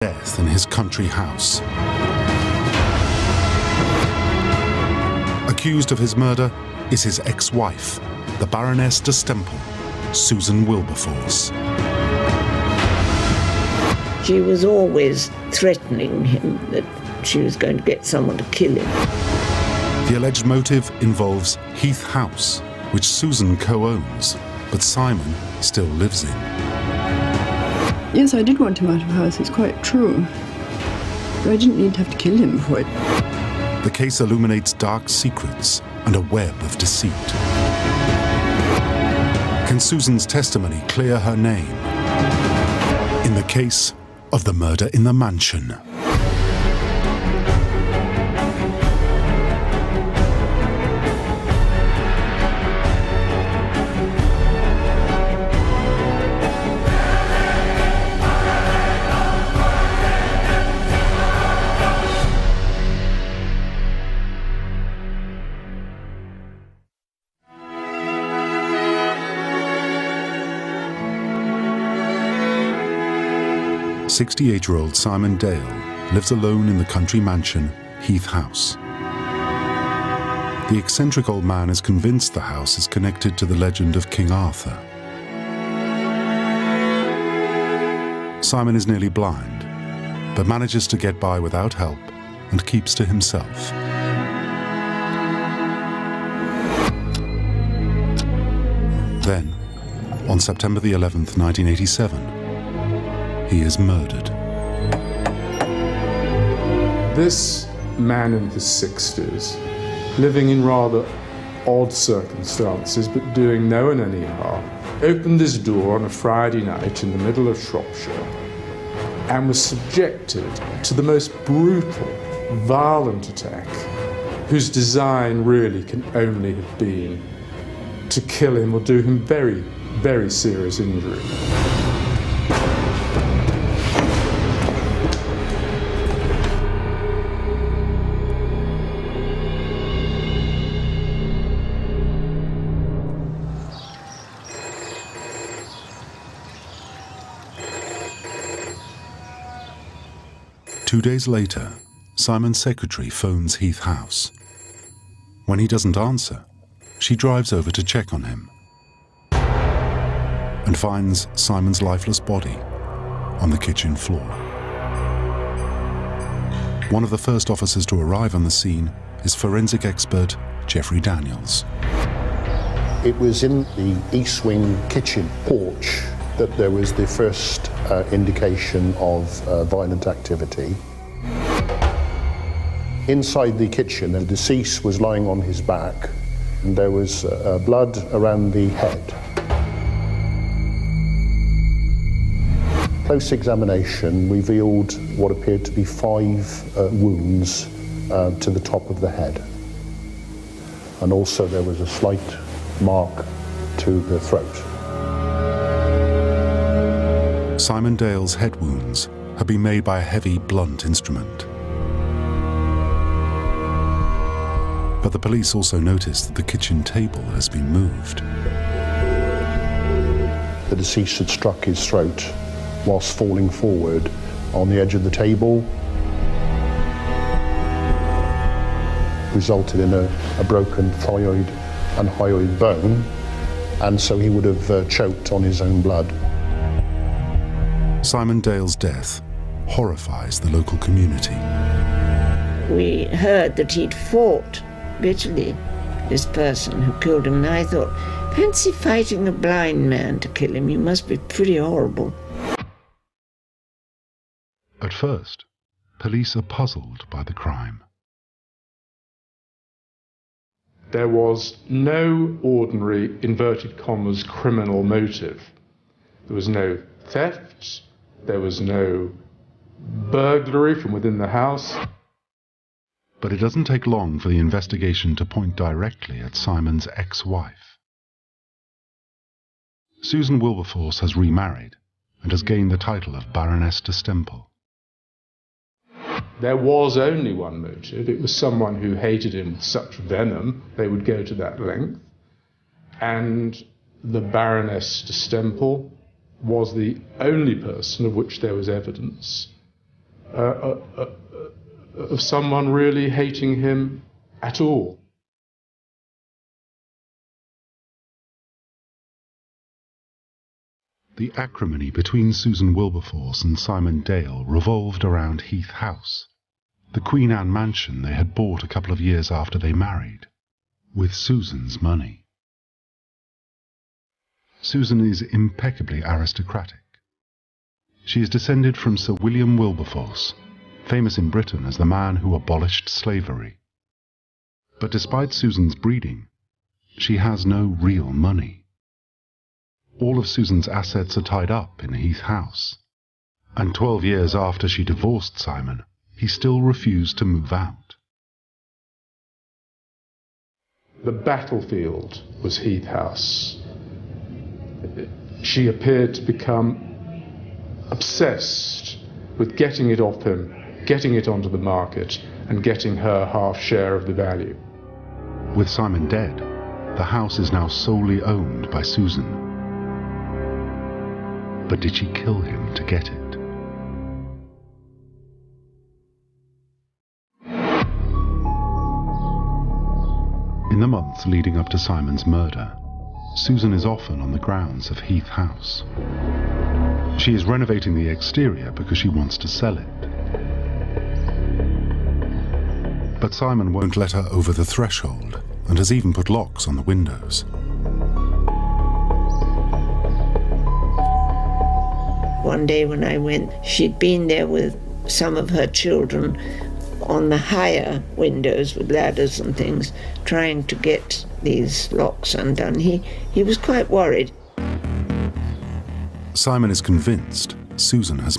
death in his country house. Accused of his murder is his ex-wife, the Baroness de Stempel, Susan Wilberforce. She was always threatening him that she was going to get someone to kill him. The alleged motive involves Heath House, which Susan co-owns, but Simon still lives in. Yes, I did want him out of the house, it's quite true. But I didn't need to have to kill him for it. The case illuminates dark secrets and a web of deceit. Can Susan's testimony clear her name in the case of the murder in the mansion? "68-year-old Simon Dale lives alone in the country mansion, Heath House. The eccentric old man is convinced the house is connected to the legend of King Arthur. Simon is nearly blind, but manages to get by without help and keeps to himself. Then, on September the 11th, 1987, he is murdered. This man in his 60s, living in rather odd circumstances but doing no one any harm, opened his door on a Friday night in the middle of Shropshire and was subjected to the most brutal, violent attack, whose design really can only have been to kill him or do him very, very serious injury. Two days later, Simon's secretary phones Heath House. When he doesn't answer, she drives over to check on him and finds Simon's lifeless body on the kitchen floor. One of the first officers to arrive on the scene is forensic expert Jeffrey Daniels. It was in the east wing kitchen porch that there was the first indication of violent activity. Inside the kitchen, the deceased was lying on his back, and there was blood around the head. Close examination revealed what appeared to be 5 wounds to the top of the head. And also there was a slight mark to the throat. Simon Dale's head wounds have been made by a heavy, blunt instrument. But the police also noticed that the kitchen table has been moved. The deceased had struck his throat whilst falling forward on the edge of the table, resulted in a broken thyroid and hyoid bone, and so he would have choked on his own blood. Simon Dale's death horrifies the local community. We heard that he'd fought bitterly, this person who killed him, and I thought, fancy fighting a blind man to kill him, you must be pretty horrible. At first, police are puzzled by the crime. There was no ordinary, inverted commas, criminal motive. There was no theft, there was no burglary from within the house. But it doesn't take long for the investigation to point directly at Simon's ex-wife. Susan Wilberforce has remarried and has gained the title of Baroness de Stempel. There was only one motive. It was someone who hated him with such venom they would go to that length. And the Baroness de Stempel was the only person of which there was evidence of someone really hating him at all. The acrimony between Susan Wilberforce and Simon Dale revolved around Heath House, the Queen Anne mansion they had bought a couple of years after they married, with Susan's money. Susan is impeccably aristocratic. She is descended from Sir William Wilberforce, famous in Britain as the man who abolished slavery. But despite Susan's breeding, she has no real money. All of Susan's assets are tied up in Heath House, and 12 years after she divorced Simon, he still refused to move out. The battlefield was Heath House. She appeared to become obsessed with getting it off him, getting it onto the market, and getting her half share of the value. With Simon dead, the house is now solely owned by Susan. But did she kill him to get it? In the months leading up to Simon's murder, Susan is often on the grounds of Heath House. She is renovating the exterior because she wants to sell it. But Simon won't let her over the threshold and has even put locks on the windows. One day when I went, she'd been there with some of her children on the higher windows with ladders and things, trying to get these locks undone. He was quite worried. Simon is convinced Susan has